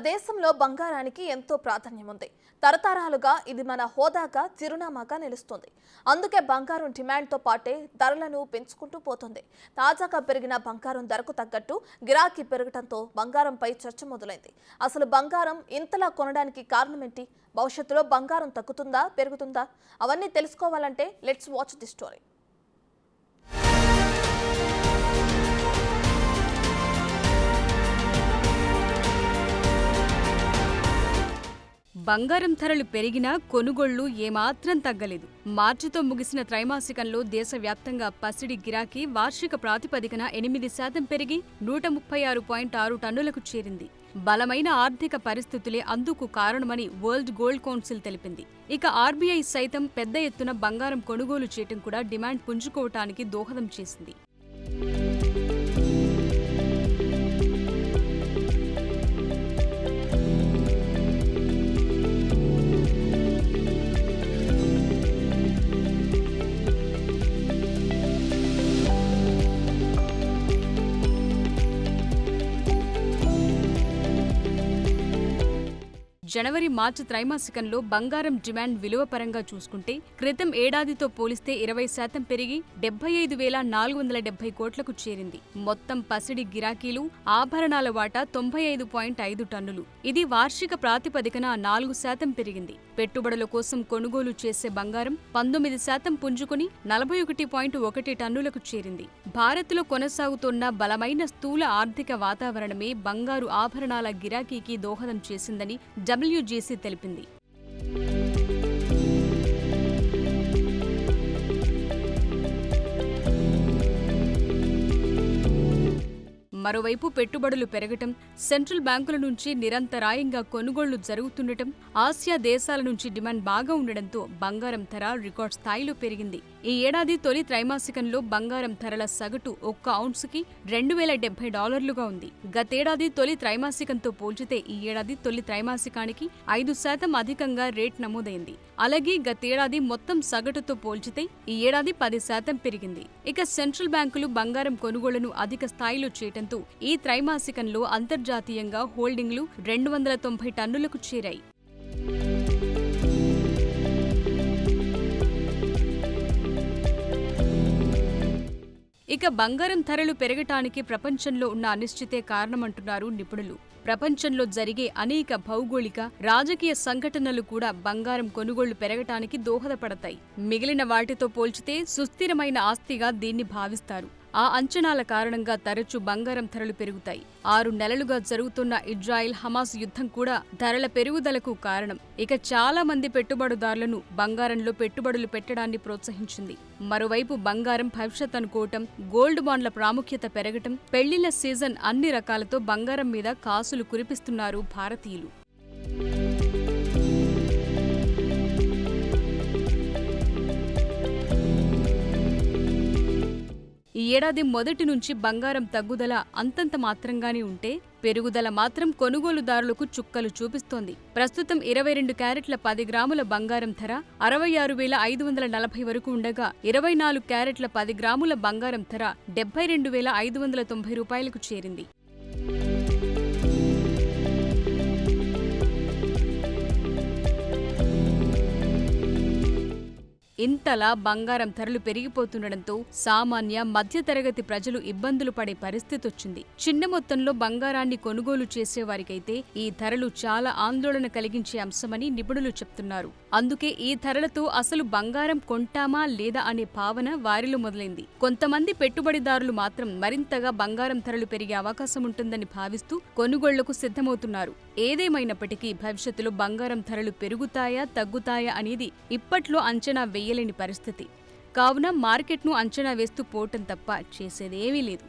దేశంలో బంగారానికి ఎంతో ప్రాధాన్యం ఉంది. తరతరాలుగా ఇది మన హోదాగా చిరునామాగా నిలుస్తుంది. అందుకే బంగారం డిమాండ్తో పాటే ధరలను పెంచుకుంటూ పోతుంది. తాజాగా పెరిగిన బంగారం ధరకు తగ్గట్టు గిరాకీ పెరగడంతో బంగారంపై చర్చ మొదలైంది. అసలు బంగారం ఇంతలా కొనడానికి కారణం ఏంటి? భవిష్యత్తులో బంగారం తగ్గుతుందా, పెరుగుతుందా? అవన్నీ తెలుసుకోవాలంటే లెట్స్ వాచ్ ది స్టోరీ. బంగారం ధరలు పెరిగినా కొనుగోళ్లు ఏమాత్రం తగ్గలేదు. మార్చితో ముగిసిన త్రైమాసికంలో దేశవ్యాప్తంగా పసిడి గిరాకీ వార్షిక ప్రాతిపదికన 8% పెరిగి 136.6 టన్నులకు చేరింది. బలమైన ఆర్థిక పరిస్థితులే అందుకు కారణమని వరల్డ్ గోల్డ్ కౌన్సిల్ తెలిపింది. ఇక ఆర్బీఐ సైతం పెద్ద ఎత్తున బంగారం కొనుగోలు చేయటం కూడా డిమాండ్ పుంజుకోవటానికి దోహదం చేసింది. జనవరి మార్చి త్రైమాసికంలో బంగారం డిమాండ్ విలువ పరంగా చూసుకుంటే క్రితం ఏడాదితో పోలిస్తే 20% పెరిగి 75,470 కోట్లకు చేరింది. మొత్తం పసిడి గిరాకీలు ఆభరణాల వాటా 95.5 టన్నులు. ఇది వార్షిక ప్రాతిపదికన 4% పెరిగింది. పెట్టుబడుల కోసం కొనుగోలు చేసే బంగారం 19% పుంజుకుని 41.1 టన్నులకు చేరింది. భారత్లో కొనసాగుతున్న బలమైన స్థూల ఆర్థిక వాతావరణమే బంగారు ఆభరణాల గిరాకీకి దోహదం చేసిందని WGC తెలిపింది. మరోవైపు పెట్టుబడులు పెరగటం, సెంట్రల్ బ్యాంకుల నుంచి నిరంతరాయంగా కొనుగోళ్లు జరుగుతుండటం, ఆసియా దేశాల నుంచి డిమాండ్ బాగా ఉండడంతో బంగారం ధర రికార్డ్ స్థాయిలో పెరిగింది. ఈ ఏడాది తొలి త్రైమాసికంలో బంగారం ధరల సగటు 1 ఔన్సుకి $2,070గా ఉంది. గతేడాది తొలి త్రైమాసికంతో పోల్చితే ఈ ఏడాది తొలి త్రైమాసికానికి 5% అధికంగా రేట్ నమోదైంది. అలాగే గతేడాది మొత్తం సగటుతో పోల్చితే ఈ ఏడాది 10% పెరిగింది. ఇక సెంట్రల్ బ్యాంకులు బంగారం కొనుగోళ్లను అధిక స్థాయిలో చేయటంతో ఈ త్రైమాసికంలో అంతర్జాతీయంగా హోల్డింగ్లు 290 టన్నులకు చేరాయి. ఇక బంగారం ధరలు పెరగటానికి ప్రపంచంలో ఉన్న అనిశ్చితే కారణమంటున్నారు నిపుణులు. ప్రపంచంలో జరిగే అనేక భౌగోళిక, రాజకీయ సంఘటనలు కూడా బంగారం కొనుగోళ్లు పెరగటానికి దోహదపడతాయి. మిగిలిన వాటితో పోల్చితే సుస్థిరమైన ఆస్తిగా దీన్ని భావిస్తారు. ఆ అంచనాల కారణంగా తరచూ బంగారం ధరలు పెరుగుతాయి. 6 నెలలుగా జరుగుతున్న ఇజ్రాయెల్ హమాస్ యుద్ధం కూడా ధరల పెరుగుదలకు కారణం. ఇక చాలా మంది పెట్టుబడిదారులను బంగారంలో పెట్టుబడులు పెట్టడాన్ని ప్రోత్సహించింది. మరోవైపు బంగారం భవిష్యత్ అనుకోవటం, గోల్డ్ బాండ్ల ప్రాముఖ్యత పెరగటం, పెళ్లిళ్ల సీజన్ అన్ని రకాలతో బంగారం మీద కాసులు కురిపిస్తున్నారు భారతీయులు. ఈ ఏడాది మొదటి నుంచి బంగారం తగ్గుదల అంతంత మాత్రంగానే ఉంటే పెరుగుదల మాత్రం కొనుగోలుదారులకు చుక్కలు చూపిస్తోంది. ప్రస్తుతం 22 క్యారెట్ల 10 గ్రాముల బంగారం ధర 66,540 వరకు ఉండగా 24 క్యారెట్ల 10 గ్రాముల బంగారం ధర 72,590 రూపాయలకు చేరింది. ఇంతలా బంగారం ధరలు పెరిగిపోతుండటంతో సామాన్య మధ్యతరగతి ప్రజలు ఇబ్బందులు పడే పరిస్థితి వచ్చింది. చిన్న మొత్తంలో బంగారాన్ని కొనుగోలు చేసేవారికైతే ఈ ధరలు చాలా ఆందోళన కలిగించే అంశమని నిపుణులు చెప్తున్నారు. అందుకే ఈ ధరలతో అసలు బంగారం కొంటామా లేదా అనే భావన వారిలో మొదలైంది. కొంతమంది పెట్టుబడిదారులు మాత్రం మరింతగా బంగారం ధరలు పెరిగే అవకాశం ఉంటుందని భావిస్తూ కొనుగోళ్లకు సిద్ధమవుతున్నారు. ఏదేమైనప్పటికీ భవిష్యత్తులో బంగారం ధరలు పెరుగుతాయా, తగ్గుతాయా అనేది ఇప్పట్లో అంచనా వేయలేని పరిస్థితి. కావున మార్కెట్ను అంచనా వేస్తూ పోవటం తప్ప చేసేదేమీ లేదు.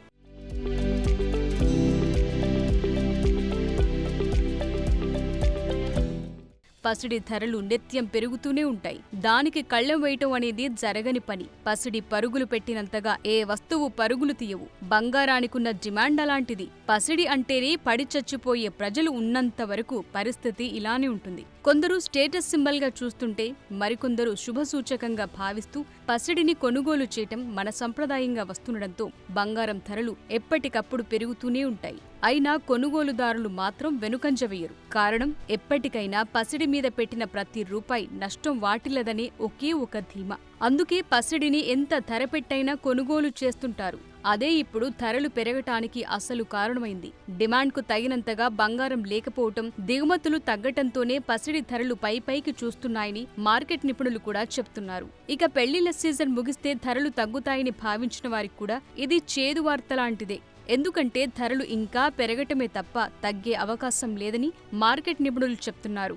పసిడి ధరలు నిత్యం పెరుగుతూనే ఉంటాయి. దానికి కళ్ళెం వేయటం అనేది జరగని పని. పసిడి పరుగులు పెట్టినంతగా ఏ వస్తువు పరుగులు తీయవు. బంగారానికున్న డిమాండ్ అలాంటిది. పసిడి అంటేనే పడి చచ్చిపోయే ప్రజలు ఉన్నంత వరకు పరిస్థితి ఇలానే ఉంటుంది. కొందరు స్టేటస్ సింబల్ గా చూస్తుంటే మరికొందరు శుభసూచకంగా భావిస్తూ పసిడిని కొనుగోలు చేయటం మన సంప్రదాయంగా వస్తుండటంతో బంగారం ధరలు ఎప్పటికప్పుడు పెరుగుతూనే ఉంటాయి. అయినా కొనుగోలుదారులు మాత్రం వెనుకంజ వేయరు. కారణం ఎప్పటికైనా పసిడి మీద పెట్టిన ప్రతి రూపాయి నష్టం వాటిల్లదనే ఒకే ఒక ధీమా. అందుకే పసిడిని ఎంత ధర పెట్టైనా కొనుగోలు చేస్తుంటారు. అదే ఇప్పుడు ధరలు పెరగటానికి అసలు కారణమైంది. డిమాండ్కు తగినంతగా బంగారం లేకపోవటం, దిగుమతులు తగ్గటంతోనే పసిడి ధరలు పైకి చూస్తున్నాయని మార్కెట్ నిపుణులు కూడా చెప్తున్నారు. ఇక పెళ్లిళ్ల సీజన్ ముగిస్తే ధరలు తగ్గుతాయని భావించిన వారికి కూడా ఇది చేదు వార్త లాంటిదే. ఎందుకంటే ధరలు ఇంకా పెరగటమే తప్ప తగ్గే అవకాశం లేదని మార్కెట్ నిపుణులు చెప్తున్నారు.